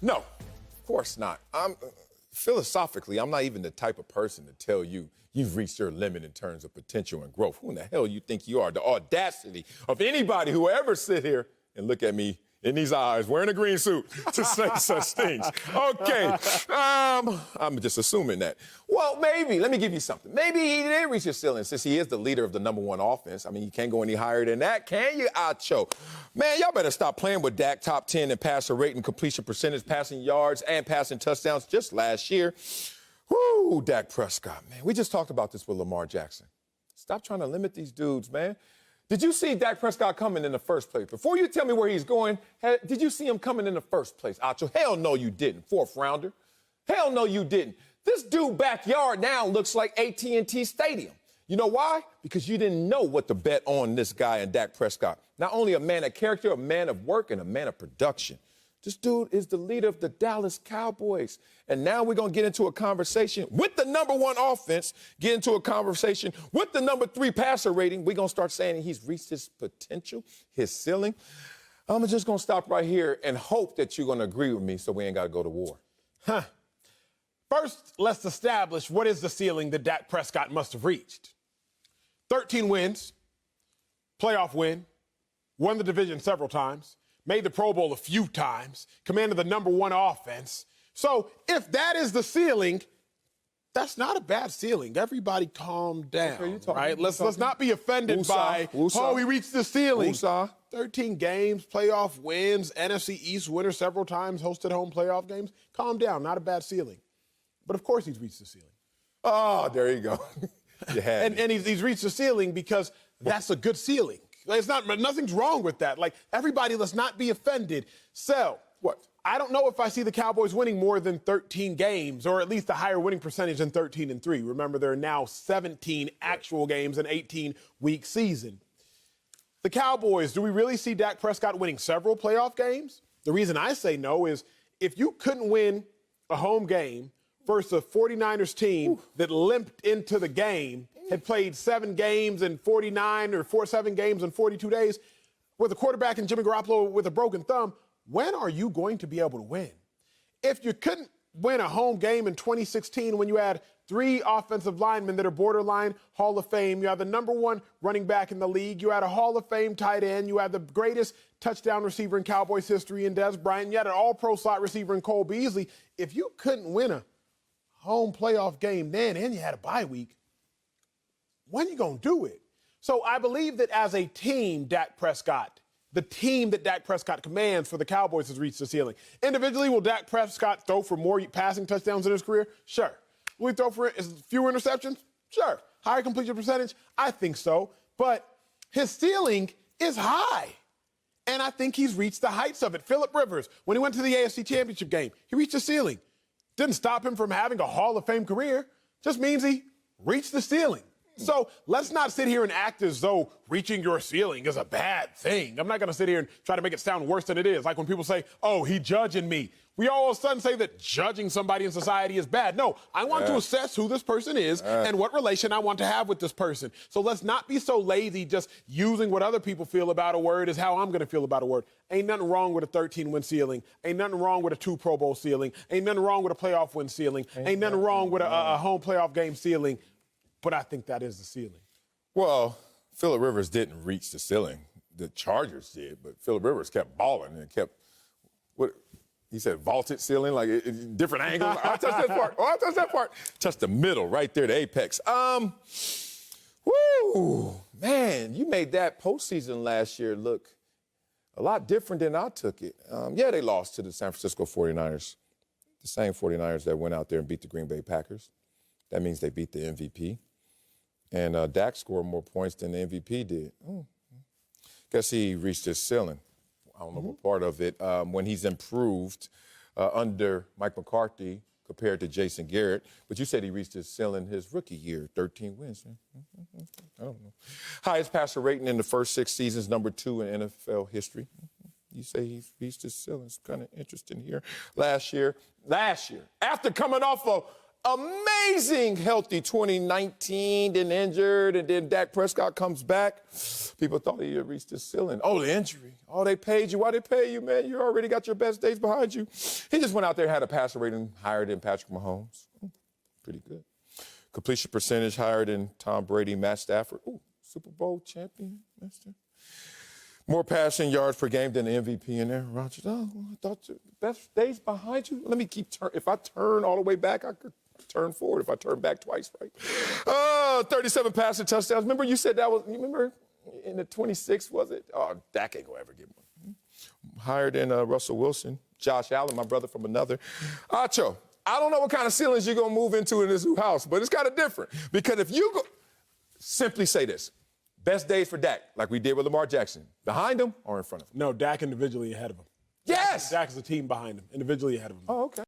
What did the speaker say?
No, of course not. Philosophically, I'm not even the type of person to tell you you've reached your limit in terms of potential and growth. Who in the hell you think you are? The audacity of anybody who will ever sit here and look at me in these eyes, wearing a green suit, to say such things. Okay, I'm just assuming that. Well, maybe, let me give you something. Maybe he did reach his ceiling since he is the leader of the #1 offense. I mean, you can't go any higher than that, can you, Acho? Man, y'all better stop playing with Dak, top 10 in passer rating, completion percentage, passing yards, and passing touchdowns just last year. Woo, Dak Prescott, man. We just talked about this with Lamar Jackson. Stop trying to limit these dudes, man. Did you see Dak Prescott coming in the first place? Before you tell me where he's going, did you see him coming in the first place, Acho? Hell no, you didn't, fourth rounder. Hell no, you didn't. This dude's backyard now looks like AT&T Stadium. You know why? Because you didn't know what to bet on this guy and Dak Prescott. Not only a man of character, a man of work, and a man of production. This dude is the leader of the Dallas Cowboys. And now we're going to get into a conversation with the #1 offense, get into a conversation with the #3 passer rating. We're going to start saying he's reached his potential, his ceiling. I'm just going to stop right here and hope that you're going to agree with me so we ain't got to go to war. First, let's establish what is the ceiling that Dak Prescott must have reached. 13 wins, playoff win, won the division several times, made the Pro Bowl a few times, commanded the #1 offense. So if that is the ceiling, that's not a bad ceiling. Everybody calm down, right? Let's not be offended by, oh, we reached the ceiling. 13 games, playoff wins, NFC East winner several times, hosted home playoff games. Calm down, not a bad ceiling. But of course he's reached the ceiling. Oh, there you go. You had and he's reached the ceiling because that's a good ceiling. It's not, nothing's wrong with that. Like, everybody, let's not be offended. So, what? I don't know if I see the Cowboys winning more than 13 games, or at least a higher winning percentage than 13-3. Remember, there are now 17 actual games in an 18-week season. The Cowboys, do we really see Dak Prescott winning several playoff games? The reason I say no is if you couldn't win a home game versus a 49ers team that limped into the game, had played 7 games in 49 or 7 games in 42 days with a quarterback and Jimmy Garoppolo with a broken thumb, when are you going to be able to win? If you couldn't win a home game in 2016 when you had 3 offensive linemen that are borderline Hall of Fame, you had the #1 running back in the league, you had a Hall of Fame tight end, you had the greatest touchdown receiver in Cowboys history in Dez Bryant, you had an all-pro slot receiver in Cole Beasley. If you couldn't win a home playoff game then and you had a bye week, when are you going to do it? So I believe that as a team, Dak Prescott, the team that Dak Prescott commands for the Cowboys has reached the ceiling. Individually, will Dak Prescott throw for more passing touchdowns in his career? Sure. Will he throw for fewer interceptions? Sure. Higher completion percentage? I think so. But his ceiling is high. And I think he's reached the heights of it. Phillip Rivers, when he went to the AFC Championship game, he reached the ceiling. Didn't stop him from having a Hall of Fame career. Just means he reached the ceiling. So let's not sit here and act as though reaching your ceiling is a bad thing. I'm not going to sit here and try to make it sound worse than it is. Like when people say, oh, he judging me. We all of a sudden say that judging somebody in society is bad. No, I want to assess who this person is and what relation I want to have with this person. So let's not be so lazy just using what other people feel about a word as how I'm going to feel about a word. Ain't nothing wrong with a 13-win ceiling. Ain't nothing wrong with a 2 Pro Bowl ceiling. Ain't nothing wrong with a playoff win ceiling. Ain't nothing wrong with a home playoff game ceiling. But I think that is the ceiling. Well, Phillip Rivers didn't reach the ceiling. The Chargers did, but Phillip Rivers kept balling and kept, what he said, vaulted ceiling, like different angles. I touched that part. Oh, I touched that part. Touched the middle right there, the apex. Woo, man, you made that postseason last year look a lot different than I took it. Yeah, they lost to the San Francisco 49ers, the same 49ers that went out there and beat the Green Bay Packers. That means they beat the MVP. And Dak scored more points than the MVP did. Guess he reached his ceiling. I don't know what part of it. When he's improved under Mike McCarthy compared to Jason Garrett. But you said he reached his ceiling his rookie year, 13 wins. I don't know. Highest passer rating in the first 6 seasons, #2 in NFL history. You say he's reached his ceiling. It's kind of interesting here. Last year, after coming off of amazing, healthy 2019, then injured, and then Dak Prescott comes back. People thought he had reached his ceiling. Oh, the injury. Oh, they paid you. Why they pay you, man? You already got your best days behind you. He just went out there and had a passer rating higher than Patrick Mahomes. Pretty good. Completion percentage higher than Tom Brady, Matt Stafford. Ooh, Super Bowl champion, mister. More passing yards per game than the MVP in Aaron Rodgers. Oh, I thought the best days behind you. Let me keep turn. If I turn all the way back, I could turn forward. If I turn back twice, right? 37 passing touchdowns. Remember you said that was, you remember in the 26, was it? Oh, Dak ain't gonna ever get one. Higher than Russell Wilson, Josh Allen, my brother from another. Acho, I don't know what kind of ceilings you're gonna move into in this new house, but it's kind of different. Because if you go, simply say this. Best days for Dak, like we did with Lamar Jackson. Behind him or in front of him? No, Dak individually ahead of him. Yes! Dak is a team behind him, individually ahead of him. Oh, okay.